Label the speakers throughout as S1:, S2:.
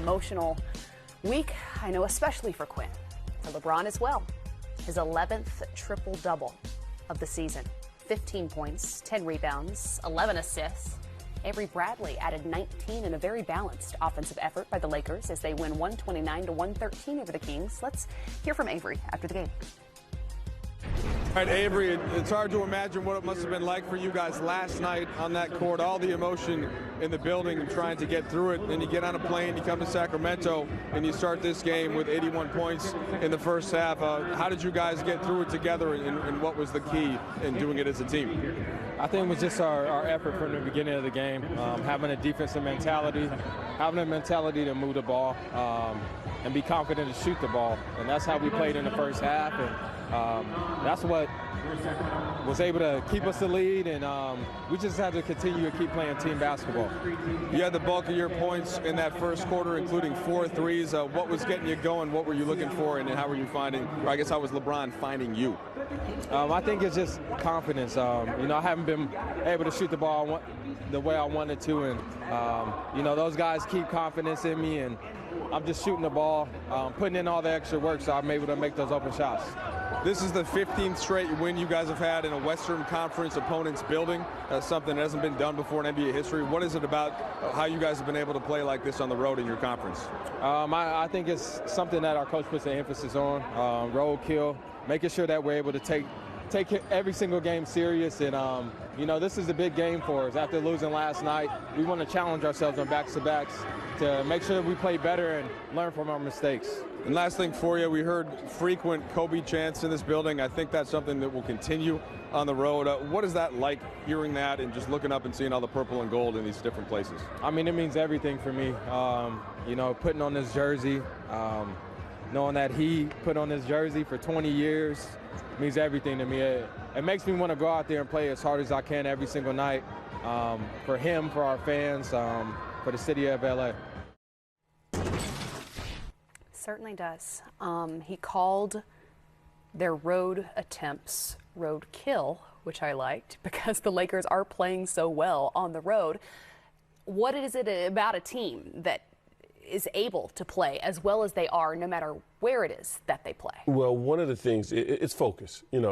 S1: emotional week, I know, especially for Quinn. For LeBron as well. His 11th triple-double of the season. 15 points, 10 rebounds, 11 assists. Avery Bradley added 19 in a very balanced offensive effort by the Lakers as they win 129-113 over the Kings. Let's hear from Avery after the game.
S2: All right, Avery, it's hard to imagine what it must have been like for you guys last night on that court, all the emotion in the building and trying to get through it. Then you get on a plane, you come to Sacramento, and you start this game with 81 points in the first half. How did you guys get through it together, and what was the key in doing it as a team?
S3: I think it was just our effort from the beginning of the game, having a defensive mentality, having a mentality to move the ball, and be confident to shoot the ball. And that's how we played in the first half, and that's what was able to keep us the lead, and we just had to continue to keep playing team basketball.
S2: You had the bulk of your points in that first quarter, including 4 threes. What was getting you going? What were you looking for, and how were you finding, or I guess how was LeBron finding you?
S3: I think it's just confidence. I haven't been able to shoot the ball the way I wanted to, and those guys keep confidence in me, and I'm just shooting the ball, putting in all the extra work so I'm able to make those open shots.
S2: This is the 15th straight win you guys have had in a Western Conference opponent's building. That's something that hasn't been done before in NBA history. What is it about how you guys have been able to play like this on the road in your conference?
S3: I think it's something that our coach puts an emphasis on, road kill, making sure that we're able to take every single game serious. And, this is a big game for us. After losing last night, we want to challenge ourselves on backs-to-backs to make sure that we play better and learn from our mistakes.
S2: And last thing for you, we heard frequent Kobe chants in this building. I think that's something that will continue on the road. What is that like, hearing that and just looking up and seeing all the purple and gold in these different places?
S3: I mean, it means everything for me. Putting on this jersey, knowing that he put on this jersey for 20 years means everything to me. It makes me want to go out there and play as hard as I can every single night for him, for our fans, for the city of LA.
S1: Certainly does. He called their road attempts roadkill, which I liked because the Lakers are playing so well on the road. What is it about a team that is able to play as well as they are no matter where it is that they play?
S4: Well, one of the things, it's focus, and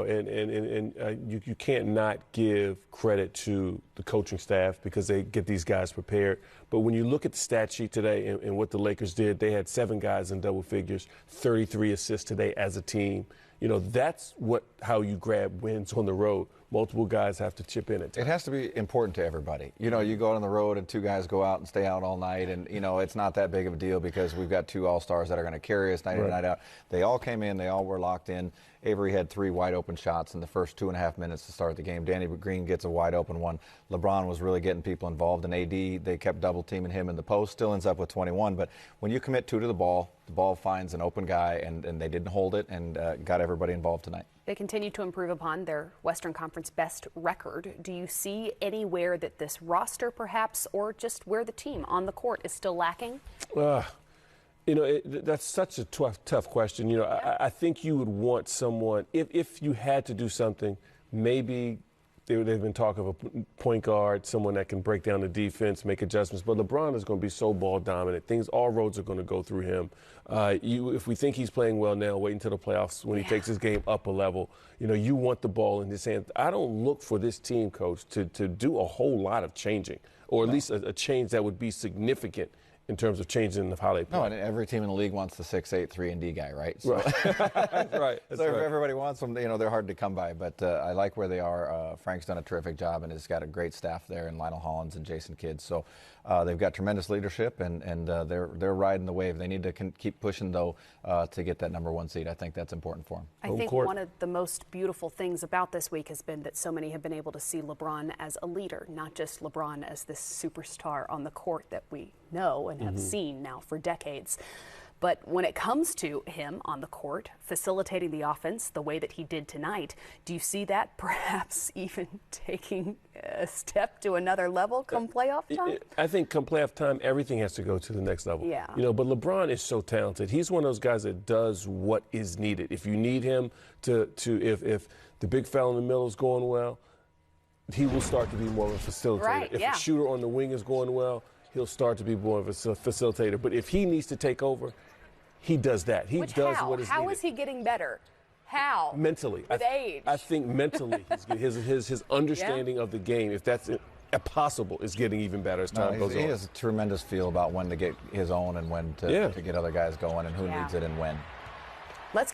S4: you can't not give credit to the coaching staff because they get these guys prepared. But when you look at the stat sheet today and what the Lakers did, they had 7 guys in double figures, 33 assists today as a team. That's how you grab wins on the road. Multiple guys have to chip in it.
S5: It has to be important to everybody. You go out on the road and 2 guys go out and stay out all night, and it's not that big of a deal because we've got 2 all-stars that are going to carry us night in and night out. They all came in, they all were locked in. Avery had 3 wide open shots in the first 2.5 minutes to start the game. Danny Green gets a wide open one. LeBron was really getting people involved, and AD, they kept double teaming him in the post, still ends up with 21. But when you commit 2 to the ball finds an open guy, and they didn't hold it and got everybody involved tonight.
S1: They continue to improve upon their Western Conference best record. Do you see anywhere that this roster perhaps, or just where the team on the court is still lacking?
S4: That's such a tough question. I think you would want someone, if you had to do something, maybe they've been talking of a point guard, someone that can break down the defense, make adjustments. But LeBron is going to be so ball dominant. All roads are going to go through him. If we think he's playing well now, wait until the playoffs when he takes his game up a level. You want the ball in his hand. I don't look for this team, Coach, to do a whole lot of changing, or at least a change that would be significant in terms of changing of how they play.
S5: No, and every team in the league wants the 6'8", 3-and-D guy, right? So,
S4: right. That's right.
S5: If everybody wants them, they're hard to come by. But I like where they are. Frank's done a terrific job and has got a great staff there, and Lionel Hollins and Jason Kidd. So they've got tremendous leadership, and they're riding the wave. They need to keep pushing, though, to get that #1 seed. I think that's important for them.
S1: I think one of the most beautiful things about this week has been that so many have been able to see LeBron as a leader, not just LeBron as this superstar on the court that we know and have seen now for decades. But when it comes to him on the court, facilitating the offense the way that he did tonight, do you see that perhaps even taking a step to another level come playoff time?
S4: I think come playoff time, everything has to go to the next level.
S1: Yeah.
S4: But LeBron is so talented. He's one of those guys that does what is needed. If you need him if the big fella in the middle is going well, he will start to be more of a facilitator.
S1: Right,
S4: if a shooter on the wing is going well, he'll start to be more of a facilitator. But if he needs to take over, he does that. He does what is needed.
S1: How is he getting better? How?
S4: Mentally.
S1: With age.
S4: I think mentally, his understanding of the game, if that's possible, is getting even better as time goes on.
S5: He has a tremendous feel about when to get his own and when to get other guys going and who needs it and when.
S1: Let's